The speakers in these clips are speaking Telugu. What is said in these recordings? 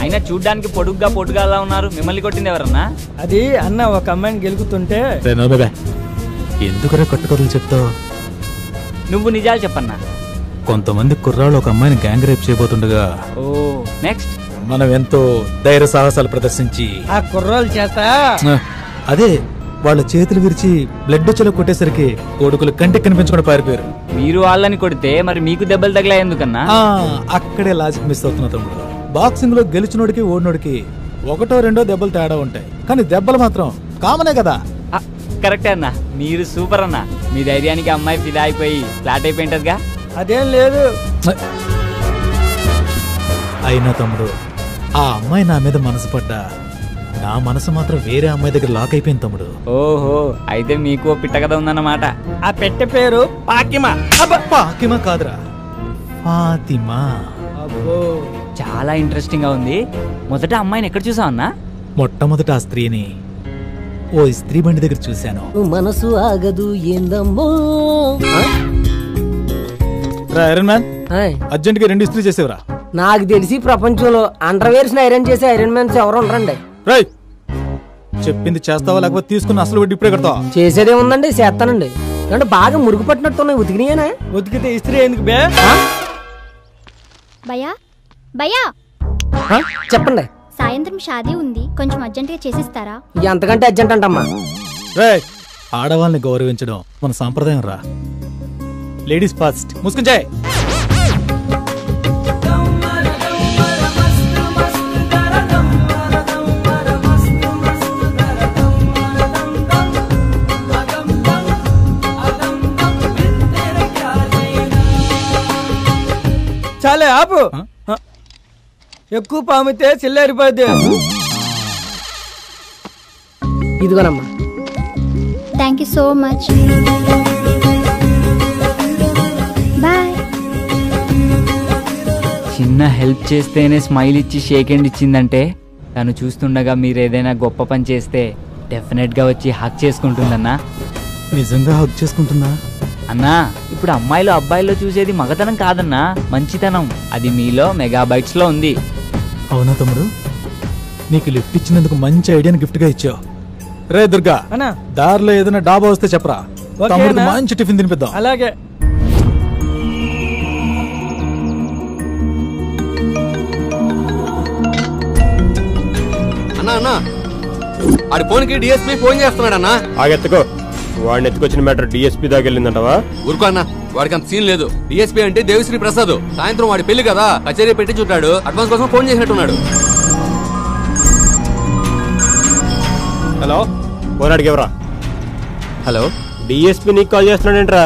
అయినా చూడ్డానికి పొడుగ్గా అలా ఉన్నారు. మిమ్మల్ని కొట్టింది ఎవరన్నా? అది అన్న ఒక అమ్మాయిని గెలుకుతుంటే. ఎందుకురా కట్టుకథలు చెప్తావు? నువ్వు నిజాలు చెప్పన్నా. కొంతమంది కుర్రాళ్ళు ఒక అమ్మాయిని గ్యాంగ్ రేప్ చేయబోతుండగా ఓ నెక్స్ట్ మనం ఎంతో ధైర్య సాహసాలు ప్రదర్శించి ఆ కుర్రాళ్ళ చేత అదే వాళ్ళ చేతులు విరిచి బ్లడ్ వచ్చేలా కొట్టేసరికి కొడుకులు కంటికి కనిపించకుండా పారిపోయారు. మీరు వాళ్ళని కొడితే మరి మీకు దెబ్బలు తగిలా ఎందుకన్నా? అక్కడే లాజిక్ మిస్ అవుతున్నా తమ్ముడు. బాక్సింగ్ లో గెలిచినోడికి ఓడినోడికి ఒకటో రెండో దెబ్బలు తేడా ఉంటాయి, కానీ దెబ్బలు మాత్రం కామనే కదా. కరెక్టే అన్న, మీరు సూపర్ అన్న. మీ ధైర్యానికి అమ్మాయి ఫిదా అయిపోయి ఫ్లాట్ అయిపోయింటదిగా. అదేం లేదు. అయినా తమ్ముడు, ఆ అమ్మాయి నా మీద మనసు పడ్డా నా మనసు మాత్రం వేరే అమ్మాయి దగ్గర లాక్ అయిపోయింది తమ్ముడు. ఓహో, అయితే మీకు పిట్ట కథ ఉందన్నమాట. ఆ పెట్టె పేరు పాకిమా. పాకిమా కాదురా, ఫాతిమా. అబ్బో, చాలా ఇంట్రెస్టింగ్ గా ఉంది. మొదట అమ్మాయిని ఎక్కడ చూసావు అన్నా? మొట్టమొదట ఆ స్త్రీని ఓ స్త్రీ బండి దగ్గర చూశాను. మనసు ఆగదు ఏందమ్మో. ఐరన్ మ్యాన్, అర్జెంట్ గా 2 ఇస్త్రీ చేసేవరా. నాకు తెలిసి ప్రపంచంలో అండర్వేర్స్ ఐరన్ చేసే ఐరన్ మ్యాన్స్ ఎవరు ఉండరండి. చెప్పింది చేస్తావా లేకపోతే తీసుకుని అసలు వడ్డీ ఇప్పుడే కడతావా? చేసేదే ఉందండి, చేస్తానండి. అంటే బాగా మురుగు పట్టినట్టున్నాయి. ఉతికినాయేనా? ఉతికితే ఇస్త్రీ ఎందుకు బే? భయ్యా భయ్యా, చెప్పండి. సాయంత్రం షాదీ ఉంది, కొంచెం అర్జెంట్ గా చేసిస్తారా? ఎంతకంటే అర్జెంట్ అంటమ్మా. ఆడవాళ్ళని గౌరవించడం మన సాంప్రదాయం రా. Ladies first. ముసుకుంచాయ్. చాలే ఆపు. ఎక్కువ పామితే చిల్లారిపోద్ది. ఇదిగోనమ్మా. Thank you so much. Bye. చిన్న హెల్ప్ చేస్తేనే స్మైల్ ఇచ్చి షేక్ హ్యాండ్ ఇచ్చిందంటే తను చూస్తుండగా మీరు ఏదైనా గొప్ప పని చేస్తే డెఫినెట్ గా వచ్చి హక్ చేసుకుంటుందన్నా. నిజంగా హక్ చేసుకుంటుందా? అన్నా, ఇప్పుడు అమ్మాయిలు అబ్బాయిల్లో చూసేది మగతనం కాదన్నా, మంచితనం. అది మీలో మెగాబైట్స్ లో ఉంది. అవునా తమ్ముడు, నీకు లిఫ్ట్ ఇచ్చినందుకు మంచి ఐడియాని గిఫ్ట్ గా ఇచ్చావు. రే దుర్గా, దారిలో ఏదైనా డాబా వస్తే చెప్పరా, తమ్ముడికి మంచి టిఫిన్ తినిపిద్దాం. అలాగే. అన్నా అన్నా, ఆడి ఫోన్కి డిఎస్పీ ఫోన్ చేస్తున్నాడన్నా. ఆగెత్తుకో. వాడిని ఎత్తుకొచ్చిన మ్యాటర్ డిఎస్పీ దాకా వెళ్ళిందంటవా? ఊరుకో అన్న, వాడికి అంత సీన్ లేదు. డిఎస్పీ అంటే దేవిశ్రీ ప్రసాద్. సాయంత్రం వాడి పెళ్లి కదా, కచేరీ పెట్టి చుట్టాడు. అడ్వాన్స్ కోసం ఫోన్ చేసినట్టున్నాడు. హలో, ఫోన్ అడిగేవరా? హలో, డిఎస్పీ నీకు కాల్ చేస్తున్నాడేంట్రా?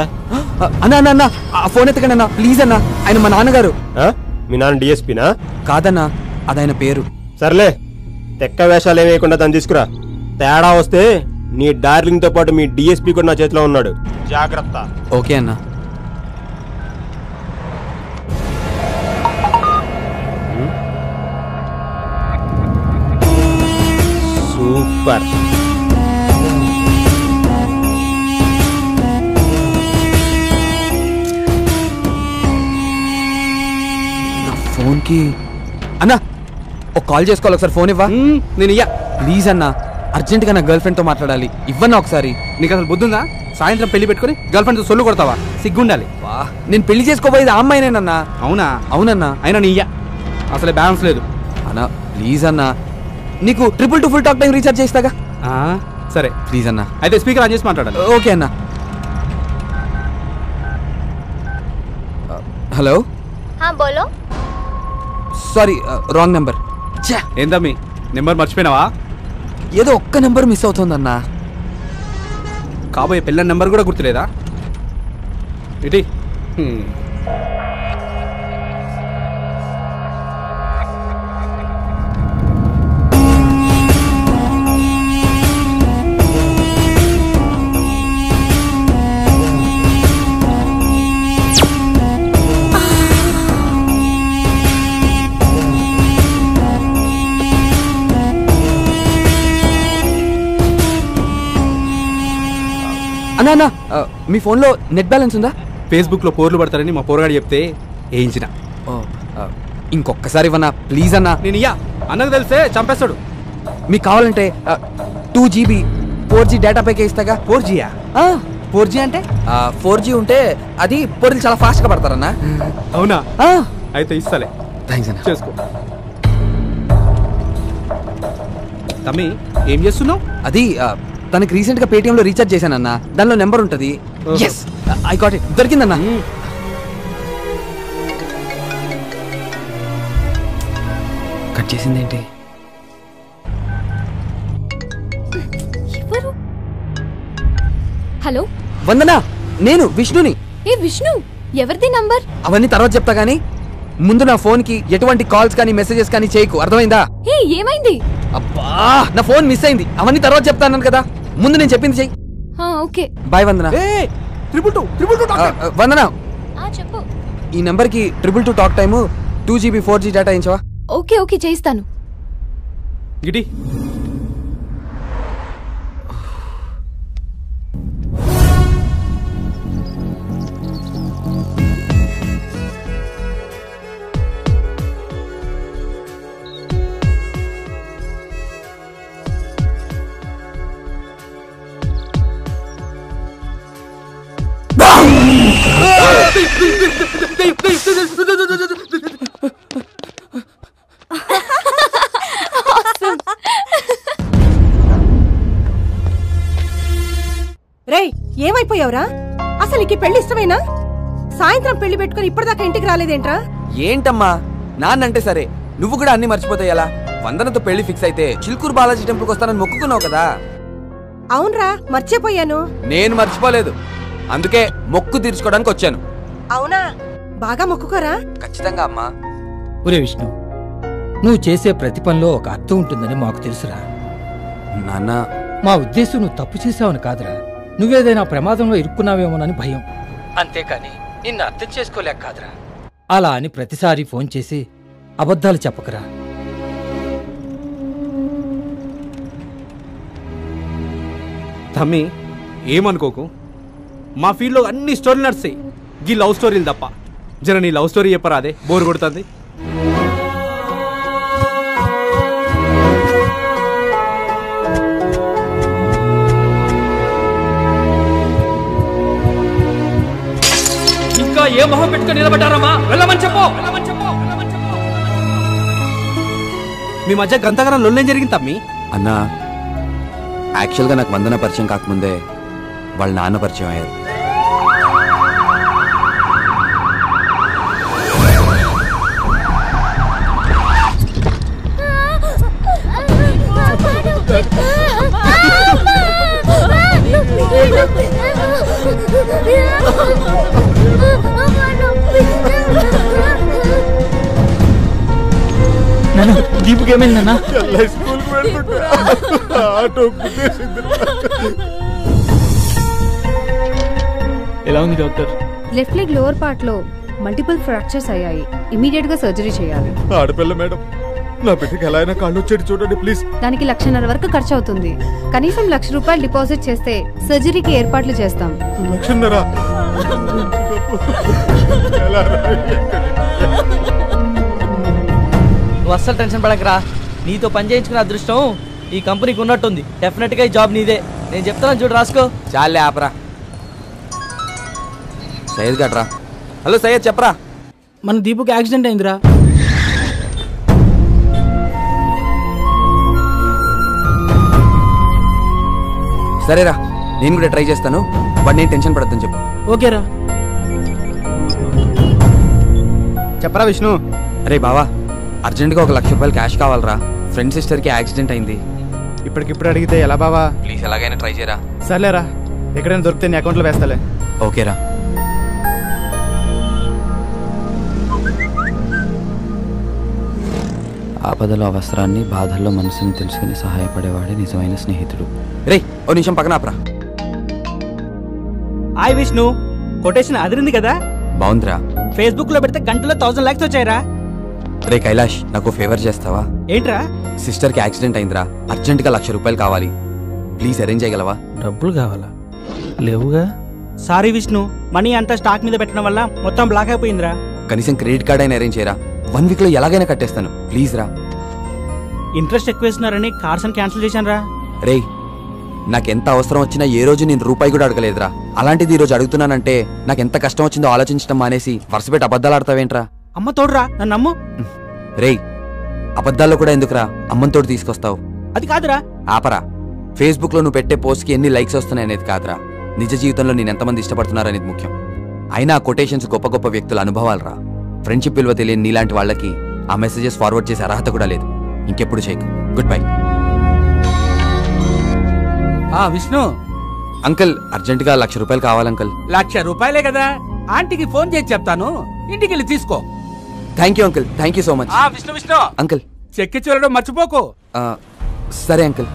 అన్నా అన్న అన్న, ఆ ఫోన్ ఎత్తకండి అన్న ప్లీజ్ అన్న. ఆయన మా నాన్నగారు. మీ నాన్న డిఎస్పీనా? కాదన్నా, అదైన పేరు. సర్లే, తెక్క వేషాలు ఏమేయకుండా తను తీసుకురా. తేడా వస్తే నీ డార్లింగ్ తో పాటు మీ డిఎస్పీ కూడా నా చేతిలో ఉన్నాడు. జాగ్రత్త. ఓకే అన్న. సూపర్. నా ఫోన్ కి అన్నా ఒక కాల్ చేసుకోవాలి. ఒకసారి ఫోన్ ఇవ్వా? నేను ఇయ్యా ప్లీజ్ అన్నా, అర్జెంట్ గా నా గర్ల్ ఫ్రెండ్ తో మాట్లాడాలి. ఇవ్వన్నా ఒకసారి. నీకు అసలు బుద్ధుందా? సాయంత్రం పెళ్లి పెట్టుకుని గర్ల్ ఫ్రెండ్ తో సొల్లు కొడతావా? సిగ్గుండాలి. నేను పెళ్లి చేసుకోబోయేది ఆ అమ్మాయినేనన్నా. అవునా? అవునన్నా. అయినా నీ ఇయ్యా, అసలే బ్యాలెన్స్ లేదు అన్నా. ప్లీజ్ అన్నా, నీకు 222 ఫుల్ టాక్ టైం రీఛార్జ్ చేస్తాగా. సరే ప్లీజ్ అన్నా. అయితే స్పీకర్ ఆన్ చేసి మాట్లాడాలి. ఓకే అన్నా. హలో. బోలో. Sorry, wrong number. ఏందమ్మీ, నెంబర్ మర్చిపోయినావా? ఏదో ఒక్క నెంబర్ మిస్ అవుతుందన్నా. కాబోయే పిల్ల నెంబర్ కూడా గుర్తులేదా? ఇటీ అన్నా అన్నా, మీ ఫోన్లో నెట్ బ్యాలెన్స్ ఉందా? ఫేస్బుక్ లో పోర్లు పడతారని మా పోరగాడు చెప్తే వేయించిన. ఇంకొకసారి ఇవ్వనా ప్లీజ్ అన్నా. నేను ఇయ్యా, అన్నకు తెలిసే చంపేస్తాడు. మీకు కావాలంటే 2GB 4G డేటా ప్యాకే ఇస్తాగా. 4Gయా? 4G అంటే 4G ఉంటే అది పొరులు చాలా ఫాస్ట్గా పడతారన్నా. అవునా? అయితే ఇస్తాలే. థ్యాంక్స్ అన్న. చేసుకో. తమ్మి ఏం చేస్తున్నావు? అది తనకి రీసెంట్గా పేటిఎంలో రీఛార్జ్ చేశానన్నా. దానిలో నెంబర్ ఉంటుంది. Yes I got it. దొరికిందన్నా. కట్ చేసిందేంటి? హలో వందనా, నేను విష్ణుని. ఏ విష్ణు, ఎవరిది నంబర్? అవన్నీ తర్వాత చెప్తా గానీ ముందు నా ఫోన్ కి ఎటువంటి కాల్స్ కానీ మెసేజెస్ కానీ చేయకు, అర్థమైందా? ఏ ఏమైంది? అబ్బా నా ఫోన్ మిస్ అయింది. అవన్నీ తర్వాత చెప్తాను కదా, ముందు నేను చెప్పింది చెయ్యి. ఓకే బాయ్ వందనా. వందనా, చెప్పు. ఈ నెంబర్ కి 222 talk time 2GB 4G data ఇచ్చావా? ఓకే ఓకే చేయిస్తాను. గిటి రేయ్, ఏమైపోయావురా? అసలు నీకు పెళ్లి ఇష్టమేనా? సాయంత్రం పెళ్లి పెట్టుకుని ఇప్పటిదాకా ఇంటికి రాలేదేంట్రా? ఏంటమ్మా నాన్నంటే సరే, నువ్వు కూడా అన్ని మర్చిపోతాయి ఎలా? వందనతో పెళ్లి ఫిక్స్ అయితే చిలుకూరు బాలాజీ టెంపుల్కి వస్తానని మొక్కుకున్నావు కదా. అవునరా, మర్చిపోయాను. నేను మర్చిపోలేదు, అందుకే మొక్కు తీర్చుకోవడానికి వచ్చాను. అవునా? బాగా మొక్కుకోరా. ఖచ్చితంగా అమ్మా. ఒరే విష్ణు, నువ్వు చేసే ప్రతి పనిలో ఒక అర్థం ఉంటుందని మాకు తెలుసురా. నాన్న, మా ఉద్దేశం నువ్వు తప్పు చేసావని కాదురా, నువ్వేదైనా ప్రమాదంలో ఇరుక్కున్నావేమోనని భయం. అంతేకాని నిన్ను అర్థం చేసుకోలేక కాదురా. అలా అని ప్రతిసారి ఫోన్ చేసి అబద్ధాలు చెప్పకరా. తమ్మి ఏమనుకోకు, మా ఫీల్డ్లో అన్ని స్టోరీలు నడుస్తాయి, గీ లవ్ స్టోరీలు తప్ప. జర నీ లవ్ స్టోరీ చెప్పరా, అదే బోర్ కొడుతుంది. ఇంకా ఏ మొహం పెట్టుకుని నిలబడ్డారమ్మా? వెళ్ళమని చెప్పు. మీ మధ్య గంతగానం లొల్లేం జరిగింది తమ్మి? అన్నా, యాక్చువల్గా నాకు వందన పరిచయం కాకముందే వాళ్ళ నాన్న పరిచయం అయ్యారు. దీపుకి ఏమైందన్నా? ఎలా ఉంది doctor? Left leg lower part లో మల్టిపుల్ ఫ్రాక్చర్స్ అయ్యాయి. ఇమీడియట్ గా సర్జరీ చేయాలి. ఆడపిల్ల మేడం, నా బిడ్డకి ఎలా అయినా కాళ్ళు వచ్చేది చూడండి ప్లీజ్. దానికి 1,50,000 వరకు ఖర్చు అవుతుంది. కనీసం ₹1,00,000 డిపాజిట్ చేస్తే సర్జరీకి ఏర్పాట్లు చేస్తాం. 1,00,000? నువ్వు అస్సలు టెన్షన్ పడకరా. నీతో పని చేయించుకునే అదృష్టం ఈ కంపెనీకి ఉన్నట్టుంది. డెఫినెట్ గా ఈ జాబ్ నీదే. నేను చెప్తాను చూడు, రాసుకో. చాలే ఆపరా. సయ్యద్ గట్రా. హలో సయ్యద్, చెప్పరా. మన దీపుకి యాక్సిడెంట్ అయిందిరా. సరేరా, నేను కూడా ట్రై చేస్తాను, బట్ నేను టెన్షన్ పడద్దని చెప్పు. ఓకేరా. చెప్పరా విష్ణు. అరే బావా, అర్జెంట్గా ఒక ₹1,00,000 క్యాష్ కావాలరా. ఫ్రెండ్ సిస్టర్కి యాక్సిడెంట్ అయింది. ఇప్పటికిప్పుడు అడిగితే ఎలా బావా? ప్లీజ్ ఎలాగైనా ట్రై చేయరా. సర్లేరా, ఎక్కడైనా దొరికితే నీ అకౌంట్లో వేస్తాలే. ఓకేరా. ఆపదలో అవసరాన్ని, బాధల్లో మనసుని తెలుసుకుని సహాయపడేవాడే నిజమైన స్నేహితుడు. రే ఓ నిమిషం పక్కన ఆపరా. హాయ్ విష్ణు, కొటేషన్ అదిరింది కదా? బాగుందిరా. ఫేస్బుక్ లో పెడితే గంటలో 1,000 లైక్స్ వచ్చాయిరా. రే కైలాష్, నాకు ఫేవర్ చేస్తావా? ఏంట్రా? సిస్టర్కి యాక్సిడెంట్ అయిందిరా, అర్జెంటుగా ₹1,00,000 కావాలి. ప్లీజ్ అరేంజ్ చేయగలవా? డబ్బులు కావాలా? లేవుగా. సారీ విష్ణు, మనీ అంతా స్టాక్ మీద పెట్టడం వల్ల మొత్తం బ్లాక్ అయిపోయిందిరా. కనీసం క్రెడిట్ కార్డ్ అయినా అరేంజ్ చేయరా. 1 వీక్ లో ఎలాగైనా కట్టేస్తాను, ప్లీజ్ రా. ఇంట్రెస్ట్ ఎక్కువ వేస్తున్నారని కార్స్ అని క్యాన్సిల్ చేశాను రా. రే, నాకెంత అవసరం వచ్చినా ఏ రోజు నేను రూపాయి కూడా అడగలేదురా. అలాంటిది ఈ రోజు అడుగుతున్నానంటే నాకెంత కష్టం వచ్చిందో ఆలోచించడం మానేసి వరుసపెట్టి అబద్ధాలు ఆడతావేంట్రా? అమ్మ తోడురా, నన్ను నమ్ము. రేయ్, అబద్ధాల్లో కూడా ఎందుకురా అమ్మంతోటి తీసుకొస్తావు? అది కాదురా. ఆపరా. ఫేస్బుక్ లో నువ్వు పెట్టే పోస్ట్ కి ఎన్ని లైక్స్ వస్తున్నాయనేది కాదురా, నిజ జీవితంలో నేను ఎంతమంది ఇష్టపడుతున్నారనేది ముఖ్యం. అయినా ఆ కొటేషన్స్ గొప్ప గొప్ప వ్యక్తుల అనుభవాలరా. ఫ్రెండ్షిప్ విలువ తెలియని నీలాంటి వాళ్ళకి ఆ మెసేజెస్ ఫార్వర్డ్ చేసే అర్హత కూడా లేదు. ఇంకెప్పుడు చేయకు. Good bye. విష్ణు అంకుల్, అర్జెంటుగా ₹1,00,000 కావాలంకుల్. ₹1,00,000 కదా, ఆంటీకి ఫోన్ చేసి చెప్తాను, ఇంటికి వెళ్ళి తీసుకో. Thank you uncle, thank you so much. Vishnu uncle చెక్కిచ్చి వెళ్ళడం మర్చిపోకు. సరే అంకుల్.